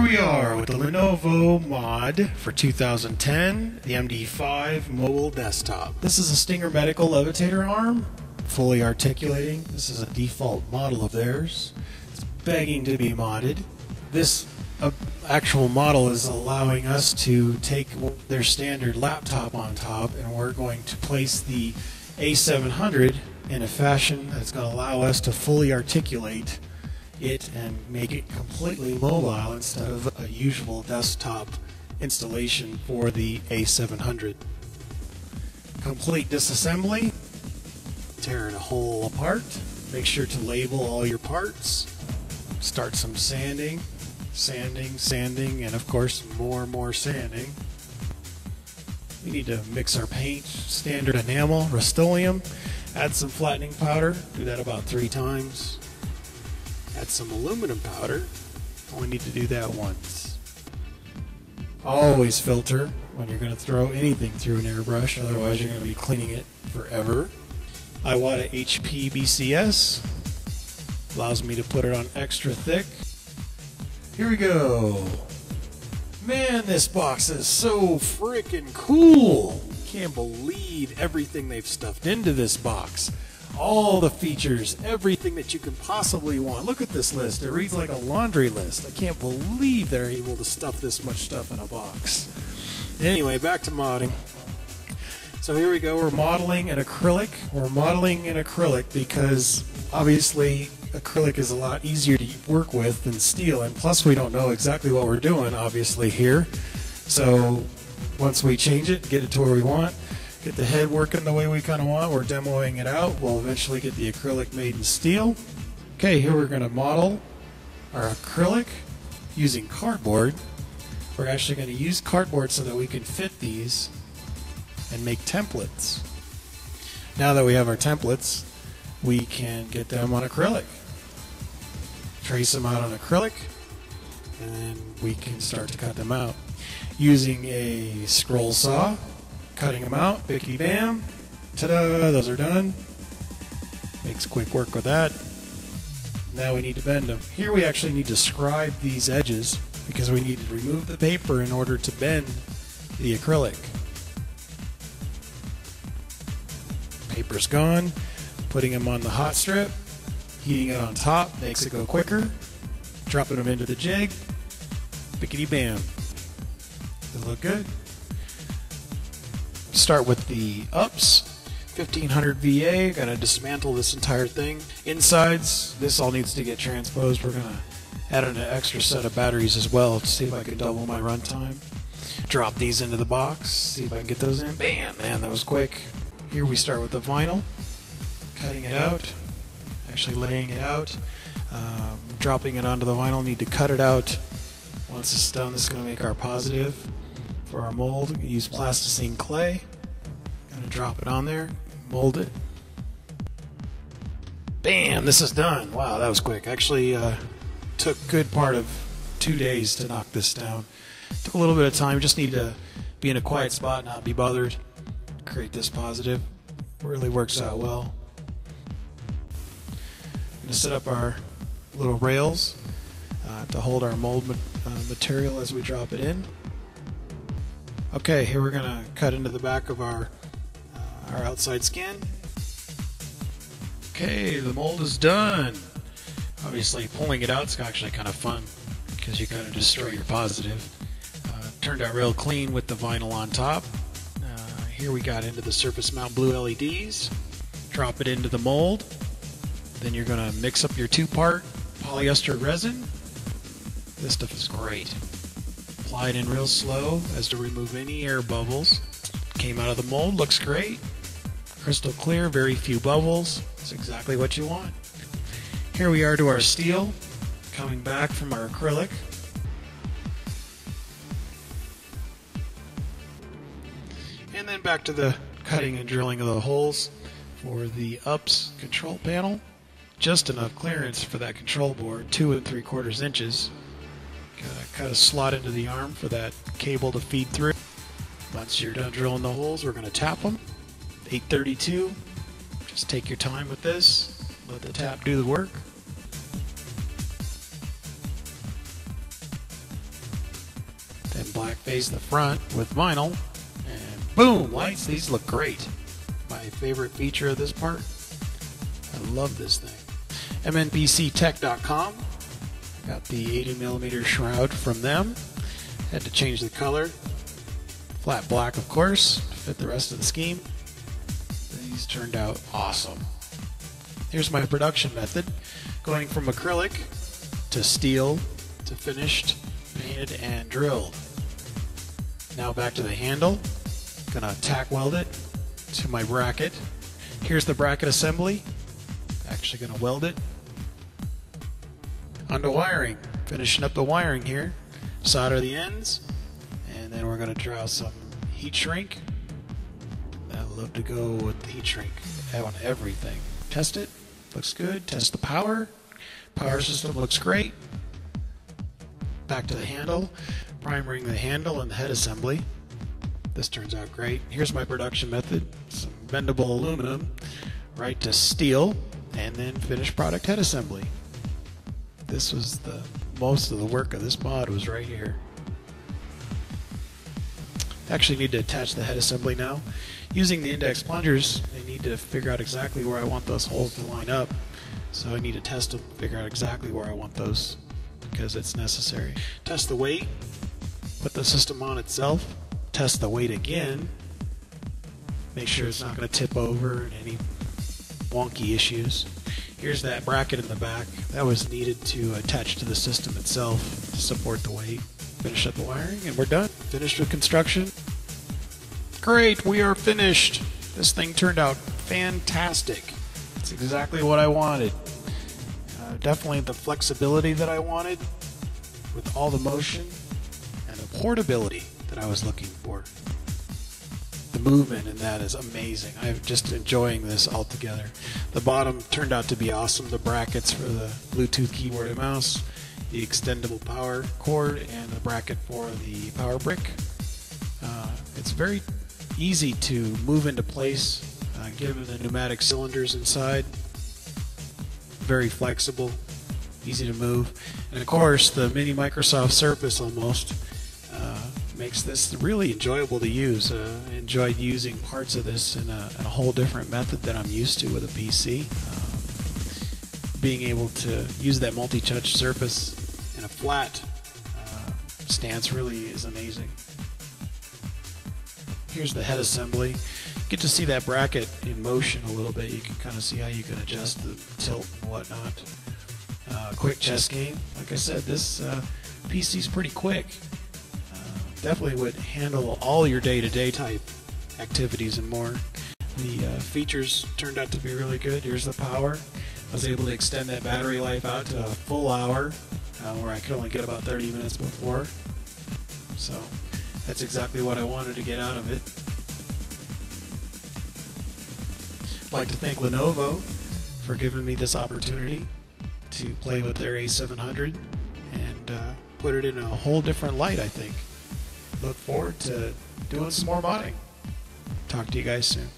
we are with the Lenovo mod for 2010, the MD-5 mobile desktop. This is a Stinger Medical levitator arm, fully articulating. This is a default model of theirs. It's begging to be modded. This actual model is allowing us to take their standard laptop on top, and we're going to place the A700 in a fashion that's going to allow us to fully articulate it and make it completely mobile instead of a usual desktop installation for the A700. Complete disassembly, tearing a hole apart, make sure to label all your parts, start some sanding, and of course more sanding. We need to mix our paint, standard enamel, Rust-Oleum, add some flattening powder, do that about 3 times. Add some aluminum powder, only need to do that once. Always filter when you're going to throw anything through an airbrush, otherwise you're going to be cleaning it forever. iWATA HP BCS allows me to put it on extra thick. Here we go. Man, this box is so freaking cool. Can't believe everything they've stuffed into this box. All the features, everything that you can possibly want. Look at this list. It reads like a laundry list. I can't believe they're able to stuff this much stuff in a box. Anyway, back to modding. So here we go. We're modeling an acrylic. We're modeling an acrylic because obviously acrylic is a lot easier to work with than steel, and plus we don't know exactly what we're doing obviously here. So once we change it, get it to where we want, get the head working the way we kind of want, we're demoing it out, we'll eventually get the acrylic made in steel. Okay, here we're going to model our acrylic using cardboard. We're actually going to use cardboard so that we can fit these and make templates. Now that we have our templates, we can get them on acrylic. Trace them out on acrylic, and then we can start to cut them out. Using a scroll saw, cutting them out, bicky bam, ta-da, those are done. Makes quick work with that. Now we need to bend them. Here we actually need to scribe these edges because we need to remove the paper in order to bend the acrylic. Paper's gone. Putting them on the hot strip, heating it on top makes it go quicker. Dropping them into the jig, bickety bam. They look good. Start with the ups, 1500 VA. Gonna dismantle this entire thing. Insides, this all needs to get transposed. We're gonna add an extra set of batteries as well to see if I can double my runtime. Drop these into the box, see if I can get those in. Bam, man, that was quick. Here we start with the vinyl. Cutting it out, actually laying it out, dropping it onto the vinyl. Need to cut it out. Once it's done, this is going to make our positive for our mold. Use plasticine clay. Going to drop it on there, mold it. Bam! This is done. Wow, that was quick. Actually, took a good part of 2 days to knock this down. Took a little bit of time. Just need to be in a quiet spot, not be bothered. Create this positive. Really works out well. To set up our little rails to hold our mold material as we drop it in. Okay, here we're going to cut into the back of our outside skin. Okay, the mold is done. Obviously, pulling it out is actually kind of fun because you kind of destroy your positive. Turned out real clean with the vinyl on top. Here we got into the surface mount blue LEDs. Drop it into the mold. Then you're going to mix up your 2-part polyester resin. This stuff is great. Apply it in real slow as to remove any air bubbles. Came out of the mold, looks great. Crystal clear, very few bubbles. It's exactly what you want. Here we are to our steel, coming back from our acrylic. And then back to the cutting and drilling of the holes for the ups control panel. Just enough clearance for that control board, 2 3/4 inches. Gotta cut a slot into the arm for that cable to feed through. Once you're done drilling the holes, we're gonna tap them. 832. Just take your time with this. Let the tap do the work. black face the front with vinyl, and boom, lights. These look great. My favorite feature of this part. I love this thing. MNBCtech.com. Got the 80mm shroud from them. Had to change the color. Flat black, of course, to fit the rest of the scheme. These turned out awesome. Here's my production method. Going from acrylic to steel to finished, painted, and drilled. Now back to the handle. Gonna tack weld it to my bracket. Here's the bracket assembly. Actually gonna weld it. Onto wiring. Finishing up the wiring here. Solder the ends, and then we're gonna draw some heat shrink. I love to go with the heat shrink on everything. Test it. Looks good. Test the power. Power system looks great. Back to the handle. Primering the handle and the head assembly. This turns out great. Here's my production method. Some bendable aluminum right to steel, and then finished product head assembly. This was most of the work of this mod was right here. Actually need to attach the head assembly now. Using the index plungers, I need to figure out exactly where I want those holes to line up. So I need to test them, figure out exactly where I want those, because it's necessary. Test the weight, put the system on itself, test the weight again, make sure it's not going to tip over and any wonky issues. Here's that bracket in the back. That was needed to attach to the system itself to support the weight. Finish up the wiring and we're done. Finished with construction. Great, we are finished. This thing turned out fantastic. It's exactly what I wanted. Definitely the flexibility that I wanted with all the motion and the portability that I was looking for. The movement in that is amazing. I'm just enjoying this altogether. The bottom turned out to be awesome. The brackets for the Bluetooth keyboard and mouse, the extendable power cord, and the bracket for the power brick. It's very easy to move into place given the pneumatic cylinders inside. Very flexible, easy to move. And of course the mini Microsoft Surface almost makes this really enjoyable to use. I enjoyed using parts of this in a whole different method that I'm used to with a PC. Being able to use that multi-touch surface in a flat stance really is amazing. Here's the head assembly. Get to see that bracket in motion a little bit. You can kind of see how you can adjust the tilt and whatnot. Quick chess game. Like I said, this PC is pretty quick. Definitely would handle all your day-to-day type activities and more. The features turned out to be really good. Here's the power. I was able to extend that battery life out to a full hour, where I could only get about 30 minutes before. So that's exactly what I wanted to get out of it. I'd like to thank Lenovo for giving me this opportunity to play with their A700 and put it in a whole different light, I think. Look forward to doing some more modding. Talk to you guys soon.